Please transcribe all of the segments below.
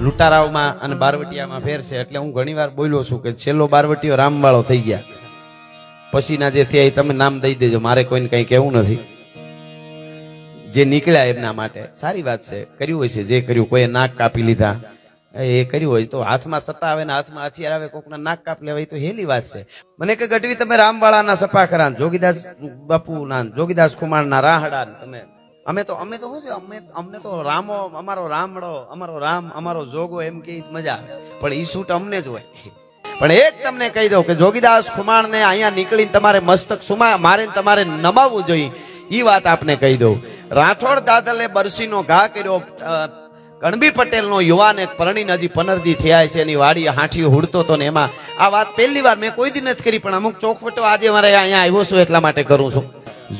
લૂંટારાઓમાં અને બારવટિયામાં ફેર છે. એટલે હું ઘણીવાર બોલ્યો છું કે છેલ્લો બારવટીયો રામવાળો થઈ ગયા, પછીના જે થયા એ તમે નામ દઈ દેજો, મારે કોઈને કઈ કહેવું નથી. જે નીકળ્યા એમના માટે સારી વાત છે, કર્યું હોય છે જે કર્યું. કોઈએ નાક કાપી લીધા એ કર્યું હોય તો હાથમાં સત્તા આવે ને હાથમાં હથિયાર આવે કોકના નાક કાપ લેવાય તો હેલી વાત છે. મને કે ગઢવી તમે રામવાળાના સપા ખરા, જોગીદાસ બાપુના, જોગીદાસ ખુમાણના રાહડા તમે, અમે તો શું છે, અમને તો રામો, અમારો રામડો, અમારો રામ, અમારો જોગો એમ કે મજા આવે, પણ ઈ શૂટ અમને જ હોય. પણ એક તમને કહી દઉં કે જોગીદાસ ખુમાણને અહીંયા નીકળીને તમારે મસ્તક સુમા મારીને તમારે નમાવવું જોઈએ, ઈ વાત આપને કહી દઉં. રાઠોડ દાદલે બરસીનો ઘા કર્યો, કણબી પટેલનો યુવાન એક પરણીને હજી 15 દી થયા છે, એની વાડી હાંઠીઓ હુડતો હતો ને એમાં આ વાત પહેલી વાર મેં કોઈ દી નથી કરી, પણ અમુક ચોખવટો આજે મારે અહીંયા આવ્યો છું એટલા માટે કરું છું.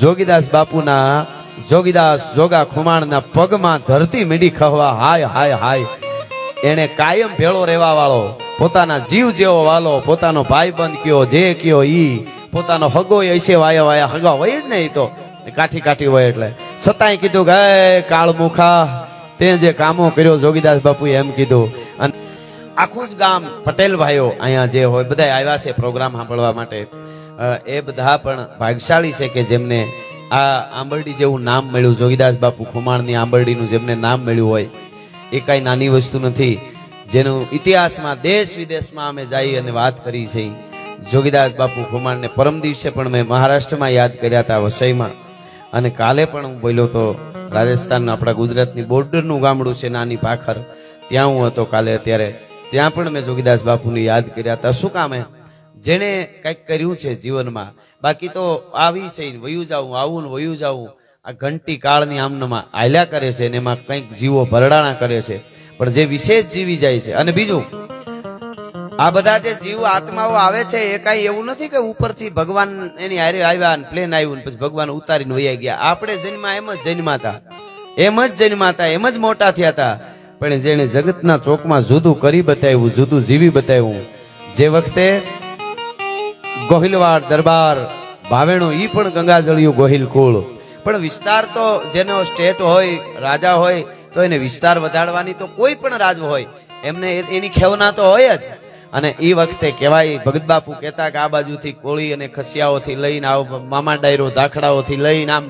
જોગીદાસ બાપુના, જોગીદાસ જોગા ખુમાણના પગમાં ધરતી મીડી ખવા, હાય હાય હાય. એને કાયમ ભેળો રહેવા વાળો, પોતાના જીવ જેવો વાલો, પોતાનો ભાઈબંધ કયો જે કયો ઈ, પોતાનો હગો ऐसे વાયા વાયા હગા હોય જ ને, એ તો કાઠી કાઠી હોય. એટલે છતાંય કીધું કે કાળ મુખા તે જે કામો કર્યો જોગીદાસ બાપુએ એમ કીધું. અને આખું જ ગામ પટેલ ભાઈઓ અહીંયા જે હોય બધા આવ્યા છે પ્રોગ્રામ સાંભળવા માટે. એ બધા પણ ભાગ્યશાળી છે કે જેમને આ આંબરડી જેવું નામ મળ્યું, જોગીદાસ બાપુ ખુમાણની આંબરડીનું જેમને નામ મળ્યું હોય એ કઈ નાની વસ્તુ નથી, જેનું ઇતિહાસમાં દેશ વિદેશમાં અમે જઈ અને વાત કરી છે. જોગીદાસ બાપુ ખુમાણને પરમ દિવસે પણ મેં મહારાષ્ટ્રમાં યાદ કર્યા હતા, વસઈમાં, અને કાલે પણ હું બોલ્યો તો રાજસ્થાન, આપણા ગુજરાતની બોર્ડરનું ગામડું છે નાની ભાખર, ત્યાં હું હતો કાલે. અત્યારે ત્યાં પણ મેં જોગીદાસ બાપુને યાદ કર્યા હતા. શું કામે? જેને કંઈક કર્યું છે જીવનમાં. બાકી તો આવી છે વયું જાવું, આવું ને વયું જાવું, આ ઘંટી કાળની આમનામાં આયલા કરે છે, અને એમાં કંઈક જીવો ભરડાણા કરે છે, પણ જે વિશેષ જીવી જાય છે. અને બીજું, આ બધા જે જીવ આત્માઓ આવે છે એ કઈ એવું નથી કે ઉપરથી ભગવાન એની હારે આવ્યા, પ્લેન આવ્યું પછી ભગવાન ઉતારીને વયા ગયા. આપણે જન્મા એમ જ જન્માતા, એમ જ મોટા થયા હતા. પણ જેને જગતના ચોકમાં જુદું કરી બતાવ્યું, જુદું જીવી બતાવ્યું, જે વખતે ગોહિલવાડ દરબાર ભાવેણો ઈ પણ ગંગાજળિયું ગોહિલ કુળ, પણ વિસ્તાર તો જેનો સ્ટેટ હોય, રાજા હોય, તો એને વિસ્તાર વધારવાની તો કોઈ પણ રાજ હોય એમને એની ખેવના તો હોય જ. અને એ વખતે કહેવાય, ભગત બાપુ કહેતા કે આ બાજુથી કોળી અને ખસિયાઓથી લઈને આવ મામા ડાયરો ધાખડાઓથી લઈને આમ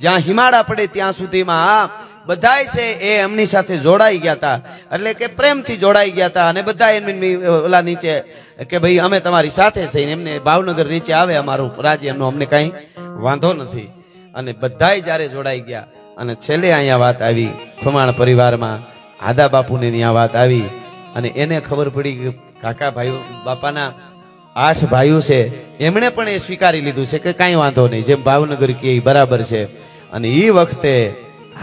જ્યાં હિમાડા પડે ત્યાં સુધીમાં આ બધાય છે એ એમની સાથે જોડાઈ ગયા હતા, એટલે કે પ્રેમથી જોડાઈ ગયા હતા. અને બધા એમની ઓલા નીચે કે ભાઈ અમે તમારી સાથે છે, એમને ભાવનગર નીચે આવે અમારું રાજ્યનો અમને કઈ વાંધો નથી. અને બધાય જયારે જોડાઈ ગયા અને છેલ્લે અહીંયા વાત આવી ખુમાણ પરિવારમાં આદા બાપુને ત્યાં વાત આવી, અને એને ખબર પડી કે કાકા ભાઈઓ બાપાના 8 ભાઈઓ છે, એમણે પણ એ સ્વીકારી લીધું છે કે કઈ વાંધો નહીં, જેમ ભાવનગર કે બરાબર છે. અને એ વખતે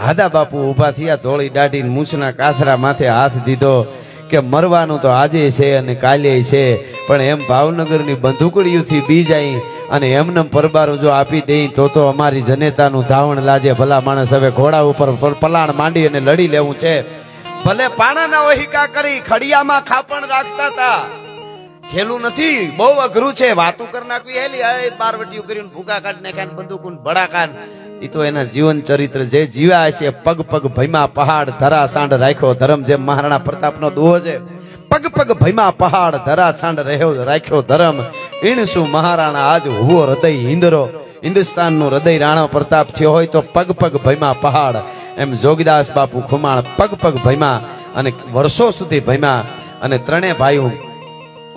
હાદા બાપુ ઉભા થયા, ધોળી દાઢી મૂછના કાથરા માથે હાથ દીધો કે મરવાનું તો આજે છે અને કાલે છે, પણ એમ ભાવનગરની બંદૂકડીઓથી બી જાય અને એમને પરબારો જો આપી દઈ તો અમારી જનેતાનું ધાવણ લાજે. ભલા માણસ હવે ઘોડા ઉપર પલાણ માંડી અને લડી લેવું છે. ભલે પાણાના ઓહિકા કરી ખડિયામાં ખાપણ રાખતા હતા, ખેલું નથી, બહુ અઘરું છે. વાતું કરી નાખવી હેલી, બારવટીયું કરીને ભૂકા કાઢ નાખ્યા, બંદૂકુન ભડાકાન. એ તો એના જીવન ચરિત્ર જે જીવ્યા છે, પગ પગ ભયમાં પહાડ ધરા સાંડ રાખ્યો ધરમ, જેમ મહારાણા પ્રતાપનો દુહો છે, પગ પગ ભયમાં પહાડ ધરા સાંડ રાખ્યો ધરમ, ઈણ શું મહારાણા આજ હુવો હૃદય હિંદરો. હિન્દુસ્તાનનું હૃદય રાણા પ્રતાપ થયો હોય તો પગ પગ ભયમાં પહાડ, એમ જોગીદાસ બાપુ ખુમાણ પગ પગ ભયમાં અને વર્ષો સુધી ભયમાં. અને ત્રણેય ભાઈઓ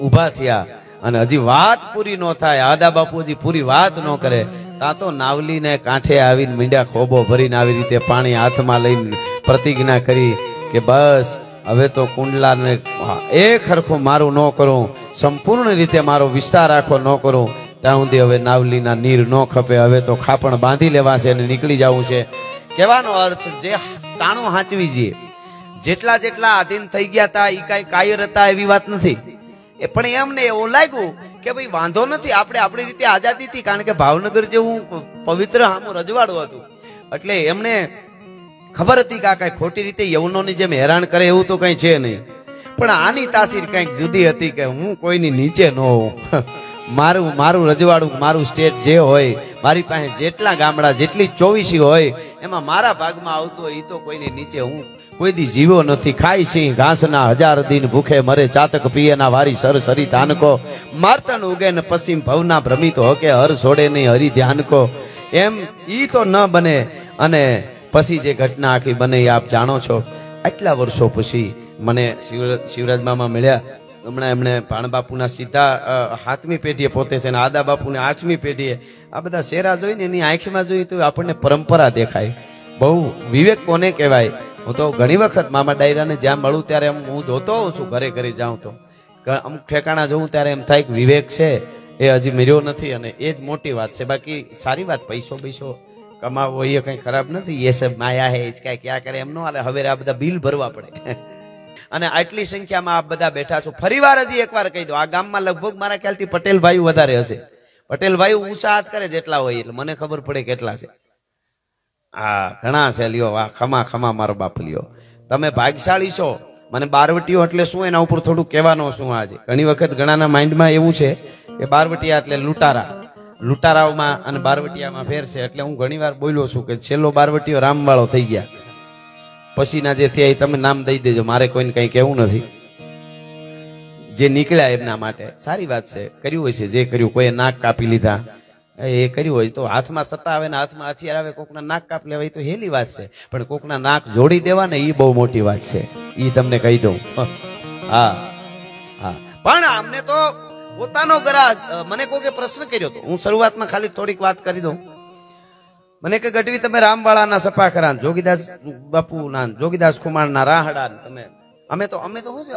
ઉભા થયા અને હજી વાત પૂરી ન થાય, આદા બાપુ હજી પૂરી વાત ન કરે તા તો નાવલીને કાંઠે આવીને મીંડા ખોબો ભરીને આવી રીતે પાણી હાથમાં લઈને પ્રતિજ્ઞા કરી કે બસ હવે તો કુંડલાને એક હરખું મારું ન કરું, સંપૂર્ણ રીતે મારો વિસ્તાર આખો ન કરું, ત્યાં સુધી હવે નાવલીના નીર ન ખપે, હવે તો ખાપણ બાંધી લેવા છે અને નીકળી જવું છે. કહેવાનો અર્થ જે ટાણું હાંચવી જઈએ, જેટલા જેટલા આધીન થઈ ગયા હતા એ કઈ કાયર હતા એવી વાત નથી. એ પણ એમને એવું લાગ્યું કે ભાઈ વાંધો નથી, આપણે આપણી રીતે આઝાદી હતી, કારણ કે ભાવનગર જેવું પવિત્ર હામું રજવાડું હતું, એટલે એમને ખબર હતી કે આ કઈ ખોટી રીતે યવનોની જેમ હેરાન કરે એવું તો કઈ છે નહીં. પણ આની તાસીર કઈક જુદી હતી કે હું કોઈની નીચે ન હોઉં, મારું રજવાડું, મારું સ્ટેટ જે હોય, મારી પાસે જેટલા ગામડા જેટલી 24 હોય એમાં મારા ભાગમાં આવતું હોય એ તો કોઈની નીચે હું કોઈ દી જીવો નથી. ખાય સિંહ ઘાસના 1000 દિન ભૂખે મરે, ચાતક પિયેના વારી સર સરી તાનકો, મારતણ ઉગે ને પશ્ચિમ ભવના ભ્રમિત હોકે, હર છોડે નહીં હરી ધ્યાન કો. એમ ઈ તો ન બને. અને પછી જે ઘટના આખી બને એ આપ જાણો છો. આટલા વર્ષો પછી મને શિવરાજ મામા મળ્યા. હમણાં એમણે ભાણબાપુના સીધા 7મી પેઢીએ પોતે છે ને આદા બાપુને 8મી પેઢીએ. આ બધા શેરા જોઈને એની આંખમાં જોઈએ તો આપણને પરંપરા દેખાય. બહુ વિવેક કોને કહેવાય. હું તો ઘણી વખત મામા ડાયરાને જ્યાં મળું ત્યારે હું જોતો હોઉં છું, ઘરે ઘરે જાઉં તો અમુક ઠેકાણા જોઉં ત્યારે એમ થાય કે વિવેક છે એ હજી મળ્યો નથી. અને એ જ મોટી વાત છે. બાકી સારી વાત, પૈસો કમાવો એ કઈ ખરાબ નથી. એ સબ માયા હે ઇસકા ક્યાં કરે એમ નો હાલે. હવે આ બધા બિલ ભરવા પડે. અને આટલી સંખ્યામાં આપ બધા બેઠા છો. ફરીવાર હજી એકવાર કહી દો, આ ગામમાં લગભગ મારા ખ્યાલથી પટેલ ભાઈ વધારે હશે. પટેલ ભાઈ ઊંચા હાથ કરે જેટલા હોય એટલે મને ખબર પડે કેટલા છે. હા ઘણા છે. લ્યો આ ખમા મારો બાપ લ્યો. તમે ભાગશાળી છો. મને બારવટીઓ એટલે શું એના ઉપર થોડું કહેવાનું શું. આજે ઘણી વખત ઘણાના માઇન્ડમાં એવું છે કે બારવટીયા એટલે લૂંટારાઓમાં અને બારવટીયામાં ફેર છે. એટલે હું ઘણી વાર બોલ્યો છું કે છેલ્લો બારવટીયો રામવાળો થઈ ગયા. પછીના જે થયા એ તમે નામ દઈ દેજો, મારે કોઈને કઈ કહેવું નથી. જે નીકળ્યા એમના માટે સારી વાત છે. કર્યું હોય છે જે કર્યું. કોઈએ નાક કાપી લીધા એ કર્યું હોય તો હાથમાં સત્તા આવે ને હાથમાં હથિયાર આવે, કોકના નાક કાપી લેવાય તો હેલી વાત છે. પણ કોકના નાક જોડી દેવા ને એ બહુ મોટી વાત છે. એ તમને કહી દઉં. હા હા પણ અમને તો પોતાનો ગરા. મને કોકે પ્રશ્ન કર્યો હતો. હું શરૂઆતમાં ખાલી થોડીક વાત કરી દઉં. મને કે ગઢવી તમે રામવાળાના સપાખરા, જોગીદાસ બાપુના, જોગીદાસ ખુમાણના રાહડા તમે. અમે તો શું છે,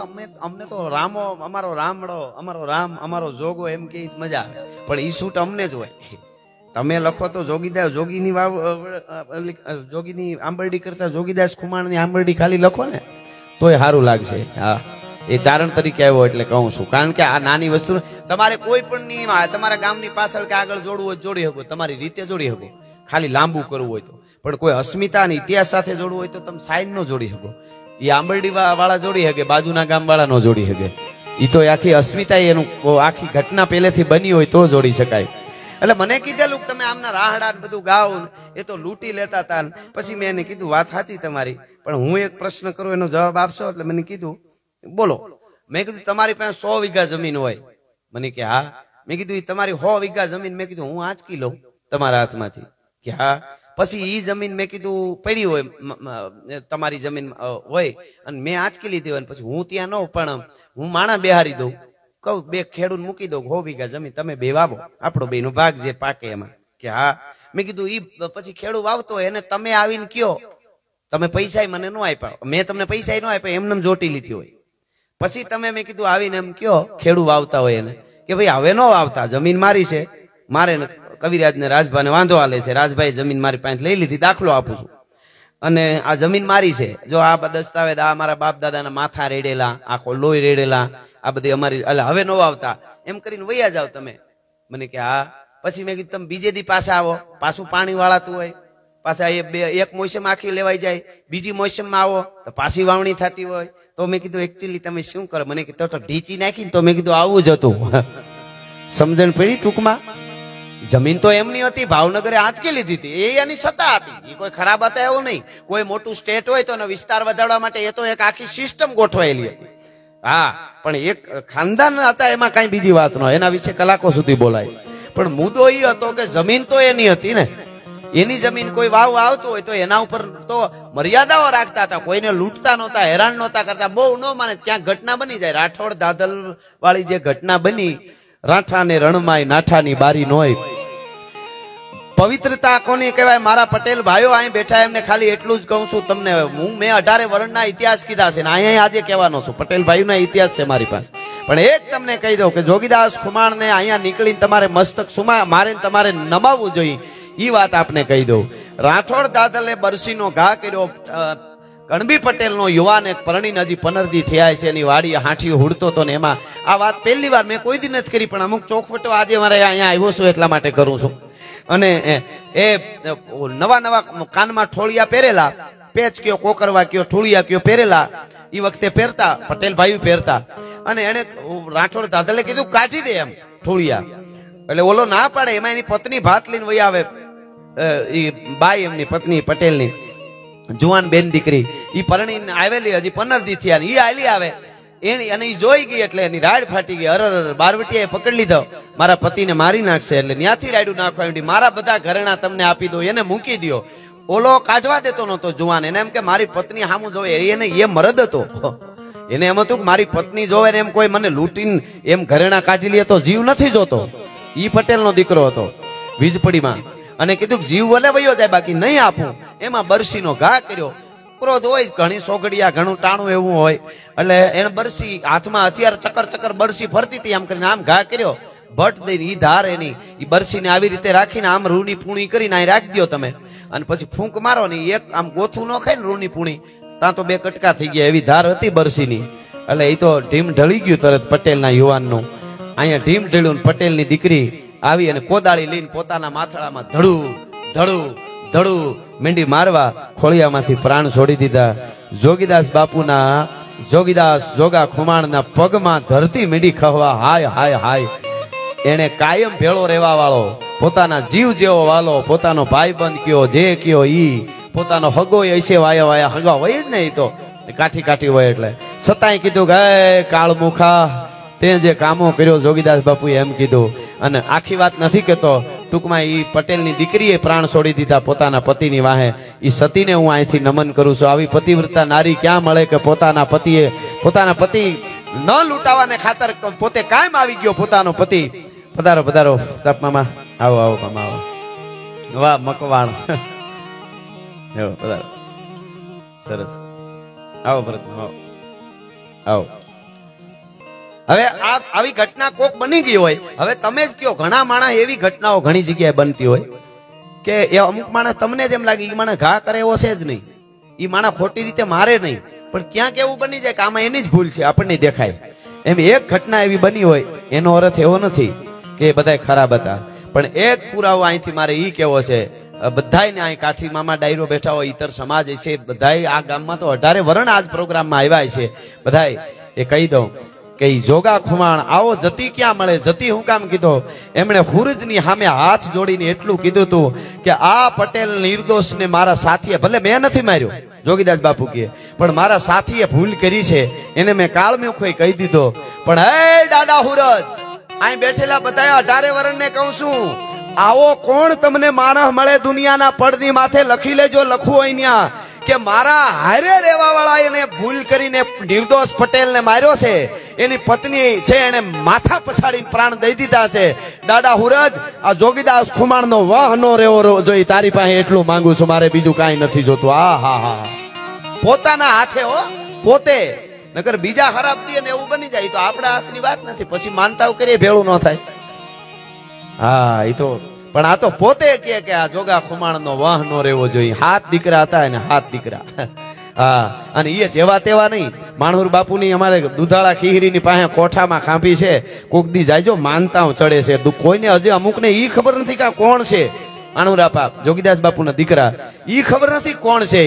અમને તો રામો, અમારો રામડો, અમારો રામ, અમારો જોગો એમ કે મજા આવે. પણ ઈ શૂટ અમને જ હોય. તમે લખો તો જોગીદાસ જોગીની આંબરડી કરતા જોગીદાસ ખુમાણની આંબરડી ખાલી લખો ને તોય સારું લાગશે. હા એ ચારણ તરીકે આવ્યો એટલે કહું છું. કારણ કે આ નાની વસ્તુ તમારે કોઈ પણ નહીં, તમારા ગામની પાછળ કે આગળ જોડવું હોય જોડી શકો, તમારી રીતે જોડી શકો. ખાલી લાંબુ કરવું હોય તો. પણ કોઈ અસ્મિતા અને ઇતિહાસ સાથે જોડવું હોય તો તમે સાઈન નો જોડી શકો. એ આંબરડી વાળા જોડી શકે, બાજુના ગામ વાળા નો જોડી શકે. એ તો આખી અસ્મિતા એનું આખી ઘટના પહેલેથી બની હોય તો જોડી શકાય. એટલે મને કીધેલું તમે આમના રાહડા બધું ગાવ એ તો લૂંટી લેતા હતા. પછી મેં એને કીધું વાત સાચી તમારી, પણ હું એક પ્રશ્ન કરું એનો જવાબ આપશો? એટલે મને કીધું બોલો. મેં કીધું તમારી પાસે 100 વીઘા જમીન હોય. મને કે હા. મેં કીધું એ તમારી 100 વીઘા જમીન મેં કીધું હું આંચકી લઉં તમારા હાથમાંથી. કે હા. પછી ઈ જમીન મેં કીધું પડી હોય, તમારી જમીન હોય અને મેં આંચકી લીધી હોય, પછી હું ત્યાં ન પણ હું માણા બેહારી દઉં, કહું 2 ખેડૂત મૂકી દઉં, 100 વીઘા જમીન તમે 2 વાવો, આપણો 2 નો ભાગ જે પાકે એમાં. કે હા. મેં કીધું ઈ પછી ખેડૂત વાવતો હોય એને તમે આવીને કયો તમે પૈસા મને ન આપ્યા, મેં તમને પૈસા ન આપ્યા, એમને જોટી લીધી હોય. પછી તમે મેં કીધું આવીને એમ કયો ખેડૂત વાવતા હોય એને કે ભાઈ હવે ન વાવતા, જમીન મારી છે, મારે કવિરાજ ને રાજભાઈ વાંધો આલે છે, રાજભાઈ જમીન મારી પાસે લઈ લીધી, દાખલો આપું છું, અને આ જમીન મારી છે, જો આ દસ્તાવેજ આ મારા બાપ દાદાના માથા રેડેલા, આખો લોહી રેડેલા, આ બધી અમારી, એટલે હવે ન આવતા એમ કરીને વૈયા જાવ તમે. મને કે હા. પછી મેં કીધું તમે બીજે દી પાછા આવો, પાછું પાણી વાળાતું હોય, પાછા એક મોસમ આખી લેવાઈ જાય, બીજી મોસમમાં આવો તો પાછી વાવણી થતી હોય. તો મેં કીધું એકચ્યુઅલી તમે શું કરો? મને કીધું તો ઢીચી નાખીને. તો મેં કીધું આવું જ હતું. સમજણ પડી ટૂંકમાં? જમીન તો એમની હતી, ભાવનગરે આંચકી લીધી હતી, એ એની સત્તા હતી, એ કોઈ ખરાબ હતા એવું નહીં. કોઈ મોટું સ્ટેટ હોય તો એનો વિસ્તાર વધારવા માટે એ તો એક આખી સિસ્ટમ ગોઠવાયેલી હતી. હા, પણ એક ખાનદાન હતા એમાં કઈ બીજી વાત ન, એના વિશે કલાકો સુધી બોલાય. પણ મુદ્દો એ હતો કે જમીન તો એની હતી ને, એની જમીન કોઈ વાવ આવતું હોય તો એના ઉપર તો મર્યાદાઓ રાખતા હતા, કોઈને લૂંટતા નહોતા, હેરાન નહોતા કરતા. બહુ ન માને ક્યાંક ઘટના બની જાય, રાઠોડ દાદલ વાળી જે ઘટના બની, રાઠા ને રણમાય નાઠાની બારી નોય. પવિત્રતા કોને કહેવાય? મારા પટેલ ભાઈઓ અહીં બેઠા, એમને ખાલી એટલું જ કહું છું તમને. મેં 18 વર્ષના ઇતિહાસ કીધા છે ને અહીંયા આજે કહેવાનો છું. પટેલ ભાઈઓના ઇતિહાસ છે મારી પાસે. પણ એક તમને કહી દઉં કે જોગીદાસ ખુમાણ ને અહીંયા નીકળીને તમારે મસ્તક સુમા મારે તમારે નમાવવું જોઈએ, એ વાત આપને કહી દઉં. રાઠોડ દાદલે બરસીનો ઘા કર્યો. ગણબી પટેલ નો યુવાન એક પરણીને હજી 15 દી થયા છે, એની વાડી હાંઠીઓ હુડતો હતો ને એમાં આ વાત પહેલી વાર મેં કોઈ દી નથી કરી, પણ અમુક ચોખવટો આજે મારે અહીંયા આવ્યો છું એટલા માટે કરું છું. અને એ નવા કાનમાં ઠોળિયા પહેરેલા, પેચ કયો, કોકરવા કયો, ઠોળિયા કયો પહેરેલા, એ વખતે પહેરતા, પટેલ ભાઈ પહેરતા. અને એને રાઠોડ દાદલે કીધું કાઢી દે એમ ઠોળિયા. એટલે ઓલો ના પાડે, એમાં એની પત્ની ભાત લઈને વહી આવે, બાઈ એમની પત્ની પટેલની જુવાન બેન દીકરી, ઈ પરણીને આવેલી હજી 15 દી થયા, ઈ આલી આવે એની, અને ઈ જોઈ ગઈ એટલે એની રાડ ફાટી ગઈ. અરર, બારવટીએ પકડી લીધો, મારા પતિને મારી નાખશે, એટલે ત્યાંથી રાયડું નાખવા માંડી, મારા બધા ઘરેણા તમને આપી દો, એને મૂકી દો. ઓલો કાઢવા દેતો નતો જુવાન, એને એમ કે મારી પત્ની સામું જોવે, એને એ મરદ હતો, એને એમ હતું કે મારી પત્ની જોવે ને એમ કોઈ મને લૂંટીને એમ ઘરેણા કાઢી લે તો જીવ નથી જોતો. ઈ પટેલનો દીકરો હતો વીજપડીમાં, અને કીધું જીવ ભલે વયો જાય બાકી નહીં આપું. એમાં બરસીનો ઘા કર્યો. ક્રોધ હોય, ઘણી સોગડિયા, ઘણું ટાણું એવું હોય, એટલે એને બરસી હાથમાં હથિયાર ચક્કર ચક્કર બરસી ફરતી હતી, આમ કરીને આમ ઘા કર્યો. ભટ્ટ દઈને ઈ ધાર એની ઈ બરસીને આવી રીતે રાખીને આમ રૂની પૂણી કરીને અહીં રાખી દો તમે, અને પછી ફૂંક મારો ને એક આમ ગોથું ન ખાય ને રૂની પૂણી, ત્યાં તો 2 કટકા થઈ ગયા, એવી ધાર હતી બરસીની. એટલે એ તો ઢીમ ઢળી ગયું તરત પટેલના યુવાનનું. અહીંયા ઢીમ ઢળ્યું, પટેલની દીકરી આવી અને કોદાળી લઈને પોતાના માથાળામાં ધડું ધડું ધડું મીંડી મારવા, ખોળિયામાંથી પ્રાણ છોડી દીધા. જોગીદાસ બાપુના, જોગીદાસ જોગા ખુમાણના પગમાં ધરતી મીંડી ખવા, હાય હાય હાય. એને કાયમ ભેળો રહેવા વાળો, પોતાના જીવ જેવો વાલો, પોતાનો ભાઈબંધ કયો, જે કયો ઈ, પોતાનો હગો ऐसे વાયા વાયા હગા હોય જ ને, એ તો કાઠી કાઠી હોય. એટલે છતાંય કીધું કે કાળમુખા, તે જે કામો કર્યો જોગીદાસ બાપુએ એમ કીધું. અને આખી વાત નથી કેતો, ટૂંકમાં ઈ પટેલની દીકરીએ પ્રાણ છોડી દીધા પોતાના પતિની વાહે. ઈ સતીને હું અહીંથી નમન કરું છું. આવી પતિવ્રતા નારી ક્યાં મળે કે પોતાના પતિ ન લૂંટાવાને ખાતર પોતે કાયમ આવી ગયો પોતાનો પતિ. પધારો પધારો તાપ મામા, આવો આવો મામા આવો. વાહ મકવાણ, પધારો, સરસ, આવો ભરત, આવો. હવે આવી ઘટના કોક બની ગઈ હોય, હવે તમે જ કયો, ઘણા માણસ એવી ઘટનાઓ ઘણી જગ્યાએ બનતી હોય કે એ અમુક માણસ તમને જેમ લાગે એ માણસ ઘા કરે એવો છે જ નહીં, એ માણસ ખોટી રીતે મારે નહીં, પણ ક્યાંક એવું બની જાય કે આમાં એની જ ભૂલ છે, આપણને દેખાય. એમ એક ઘટના એવી બની હોય એનો અર્થ એવો નથી કે બધા ખરાબ હતા, પણ એક પુરાવો અહીંથી મારે ઈ કેવો છે. બધાને અહીં કાઠી મામા ડાયરો બેઠા હોય, ઇતર સમાજ છે, બધા આ ગામમાં તો 18 વરણ આજ પ્રોગ્રામમાં આવ્યા છે. બધા એ કહી દઉં કે જોગા ખુમાણ આવો જતી ક્યાં મળે. જતી હું કામ કીધો, એમણે હુરજની સામે હાથ જોડીને એટલું કીધું હતું કે આ પટેલ નિર્દોષ ને મારા સાથીએ, ભલે મેં નથી માર્યો જોગીદાસ બાપુ કહે, પણ મારા સાથીએ ભૂલ કરી છે, એને મેં કાળમુખોય કહી દીધો. પણ હે દાદા હુરજ, અહીં બેઠેલા બધા 18 વરણને કહું છું, આવો કોણ તમને માણસ મળે દુનિયાના પડની માથે, લખી લેજો, લખવું હોય ન્યા કે મારા હારે રહેવા વાળા એને ભૂલ કરીને નિર્દોષ પટેલ ને માર્યો છે, એની પત્ની છે એને માથા પછાડીને પ્રાણ દઈ દીધા છે. દાદા હુરજ, આ જોગીદાસ ખુમાણ નો વાહ નો રેવો જોઈ તારી પાસે એટલું માંગુ છું, મારે બીજું કાંઈ નથી જોતું. આ હા હા, પોતાના હાથે હો, પોતે, નકર બીજા ખરાબ દે ને એવું બની જાય તો આપણા હાથની વાત નથી, પછી માનતાઓ કરીએ ભેળું ન થાય. હા એ તો, પણ આ તો પોતે કે આ જોગા ખુમાણ નો વાહ નો રહેવો જોઈએ. 7 દીકરા હતા એને 7 દીકરા. હા, અને એ જેવા તેવા નહીં. માણહુર બાપુની અમારે દુધાળા ખીહરીની પાસે કોઠામાં ખાંભી છે, કોક દી જાયજો માનતાઓ ચડે છે. કોઈને હજી અમુક ને ઈ ખબર નથી કે કોણ છે. માણુરાપા જોગીદાસ બાપુના દીકરા, ઈ ખબર નથી કોણ છે,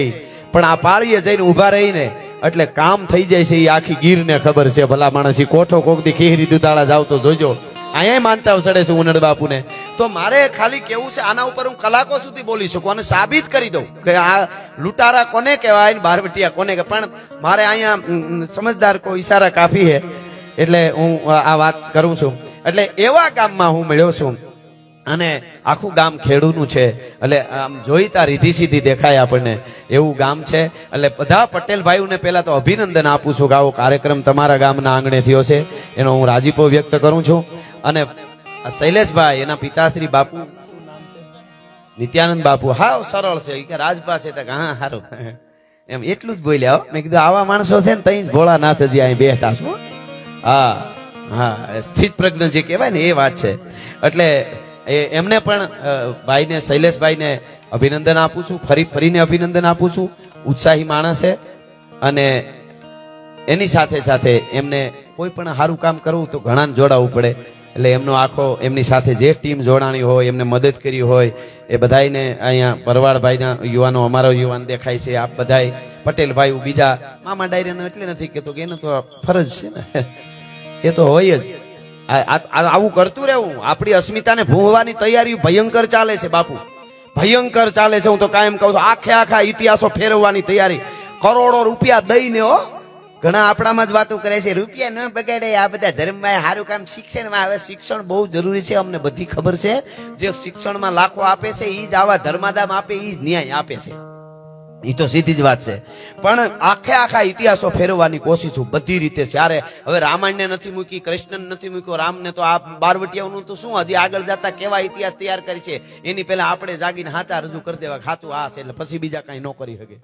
પણ આ પાળીએ જઈને ઉભા રહીને એટલે કામ થઈ જાય છે. એ આખી ગીરને ખબર છે. ભલા માણસ ઈ કોઠો કોક દી ખીહરી દુધાળા જાવ તો જોજો, અહીંયા માનતા ચડે છે ઉનડ બાપુને. તો મારે ખાલી કેવું છે, આના ઉપર હું કલાકો સુધી બોલી શકું અને સાબિત કરી દઉં કે આ લૂંટારા કોને કહેવાય, બારવટિયા કોને કહેવાય. પણ મારે અહીંયા સમજદાર કો ઈશારા કાફી છે, એટલે હું આ વાત કરું છું. એટલે એવા ગામમાં હું મળ્યો છું, અને આખું ગામ ખેડૂતનું છે, એટલે આમ જોઈતા રીધી સીધી દેખાય આપણને એવું ગામ છે. એટલે બધા પટેલ ભાઈઓને પહેલા તો અભિનંદન આપું છું કે આવો કાર્યક્રમ તમારા ગામના આંગણે થયો છે, એનો હું રાજીપો વ્યક્ત કરું છું. અને શૈલેષભાઈ, એના પિતાશ્રી બાપુ નિત્યાનંદ બાપુ, હા સરળ છે કે રાજભા છે, હા સારું એમ એટલું જ બોલ્યા. મેં કીધું આવા માણસો છે ને તઈ જ ભોળાનાથજી અહીં બેઠા છો. હા હા, સ્થિત પ્રજ્ઞ જે કહેવાય ને એ વાત છે. એટલે એમને પણ ભાઈને, શૈલેષભાઈને અભિનંદન આપું છું, ફરીને અભિનંદન આપું છું. ઉત્સાહી માણસ છે, અને એની સાથે સાથે એમને કોઈ પણ સારું કામ કરવું તો ઘણાને જોડાવવું પડે. એટલે એમનો આખો, એમની સાથે જે ટીમ જોડાણી હોય, એમને મદદ કરી હોય, એ બધાને અહીંયા પરવાળભાઈના યુવાનો, અમારો યુવાન દેખાય છે. આપ બધાય પટેલ ભાઈ બીજા મામા ડાયરાનો એટલે નથી કહેતો કે એનો તો ફરજ છે ને, એ તો હોય જ. આવું કરતું રહેવું. આપણી અસ્મિતાને ભૂંસવાની તૈયારી ભયંકર ચાલે છે બાપુ, ભયંકર ચાલે છે. હું તો કાયમ કહું છું, આખા ઇતિહાસો ફેરવવાની તૈયારી, કરોડો રૂપિયા દઈને. હો, ઘણા આપણામાં જ વાતો કરે છે, રૂપિયા ન બગાડે, આ બધા ધર્મમાં સારું કામ. શિક્ષણમાં હવે શિક્ષણ બહુ જરૂરી છે, અમને બધી ખબર છે. જે શિક્ષણમાં લાખો આપે છે એ જ આવા ધર્માદામ આપે, એ જ ન્યાય આપે છે. એ તો સીધી જ વાત છે. પણ આખા ઇતિહાસો ફેરવવાની કોશિશ હું બધી રીતે. ત્યારે હવે રામાયણને નથી મૂકી, કૃષ્ણને નથી મૂક્યો, રામને તો આ બારવટિયાઓનું તો શું હજી આગળ જતા કેવા ઇતિહાસ તૈયાર કરી છે, એની પહેલા આપણે જાગીને હાચા રજૂ કરી દેવા, ખાતું આ છે એટલે પછી બીજા કઈ ન કરી શકે.